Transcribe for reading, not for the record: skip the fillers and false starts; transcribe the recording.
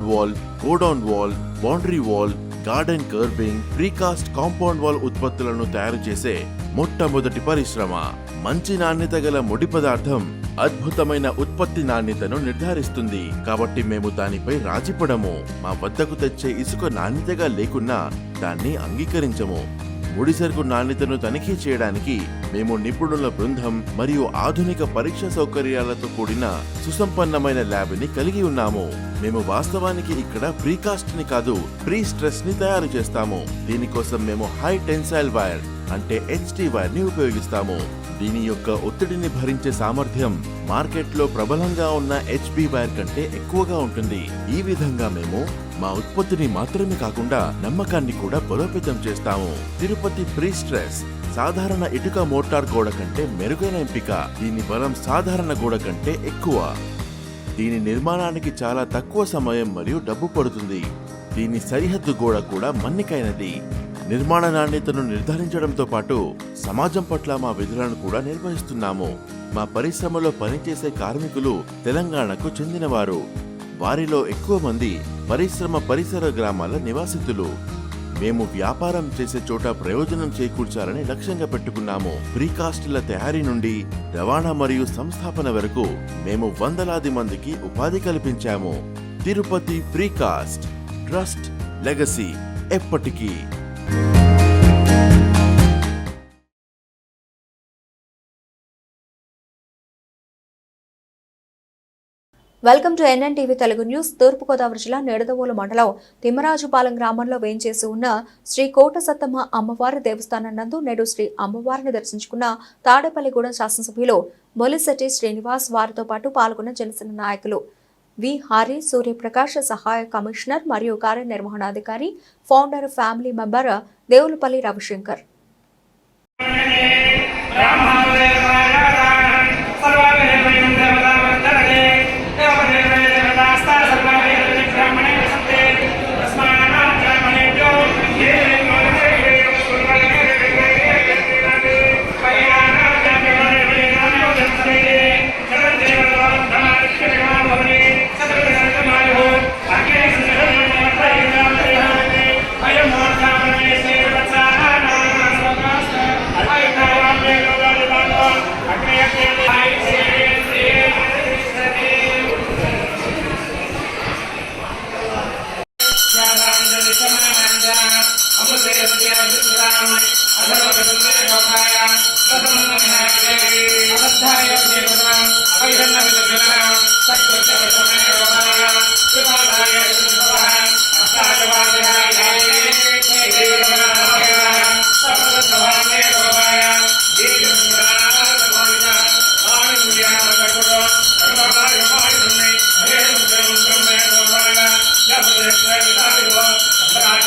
Wall, godown wall, boundary wall, garden kerbing, precast compound wall ఉత్పత్తులను తయారు చేసే మొట్టమొదటి పరిశ్రమ. మంచి నాణ్యత గల ముడి పదార్థం అద్భుతమైన ఉత్పత్తి నాణ్యతను నిర్ధారిస్తుంది. కాబట్టి మేము దానిపై రాజీపడము. మా వద్దకు తెచ్చే ఇసుక నాణ్యతగా లేకున్నా దాన్ని అంగీకరించము. ముడిసరుకు నాణ్యతను తనిఖీ చేయడానికి మేము నిపుణుల బృందం మరియు ఆధునిక పరీక్ష సౌకర్యాలతో కూడిన సుసంపన్నమైన ల్యాబ్ ని కలిగి ఉన్నాము. మేము వాస్తవానికి ఇక్కడ ప్రీకాస్ట్ ని కాదు, ప్రీ స్ట్రెస్ ని తయారు చేస్తాము. దీనికోసం మేము హై టెన్సైల్ వైర్ అంటే HT వైర్ ని ఉపయోగిస్తాము. దీని యొక్క ఒత్తిడిని భరించే సామర్థ్యం మార్కెట్లో ప్రబలంగా ఉన్న HB వైర్ కంటే ఎక్కువగా ఉంటుంది. ఈ విధంగా మేము మా ఉత్పత్తిని మాత్రమే కాకుండా నమ్మకాన్ని కూడా బలోపేతం చేస్తాము. తిరుపతి ప్రీ స్ట్రెస్ సాధారణ ఇటుక మోటార్ గోడ కంటే మెరుగైన ఎంపిక. దీని బలం సాధారణ గోడ కంటే ఎక్కువ. దీని నిర్మాణానికి చాలా తక్కువ సమయం మరియు డబ్బు పడుతుంది. దీని సరిహద్దు గోడ కూడా మన్నికైనది. నిర్మాణ నాణ్యతను నిర్ధారించడంతో పాటు సమాజం పట్ల మా విధులను కూడా నిర్వహిస్తున్నాము. మా పరిశ్రమలో పనిచేసే కార్మికులు తెలంగాణకు చెందినవారు. వారిలో ఎక్కువ మంది పరిశ్రమ పరిసర గ్రామాల నివాసితులు. మేము వ్యాపారం చేసే చోట ప్రయోజనం చేకూర్చాలని లక్ష్యంగా పెట్టుకున్నాము. ప్రీకాస్టుల తయారీ నుండి రవాణా మరియు సంస్థాపన వరకు మేము వందలాది మందికి ఉపాధి కల్పించాము. తిరుపతి ప్రీకాస్ట్, ట్రస్ట్, లెగసీ ఎప్పటికీ. Welcome to NNTV Telugu news. తూర్పుగోదావరి జిల్లా నిడదవోలు మండలం తిమ్మరాజుపాలెం గ్రామంలో వేంచేసి ఉన్న శ్రీ కోట సత్తమ్మ అమ్మవారి దేవస్థానం నందు నేడు శ్రీ అమ్మవారిని దర్శించుకున్న తాడేపల్లిగూడెం శాసనసభ్యులు మొలిశెట్టి శ్రీనివాస్, వారితో పాటు పాల్గొన్న జనసేన నాయకులు వి హరి, సూర్యప్రకాష్, సహాయ కమిషనర్ మరియు కార్యనిర్వహణాధికారి, founder, family member Devulapalli Ravishankar.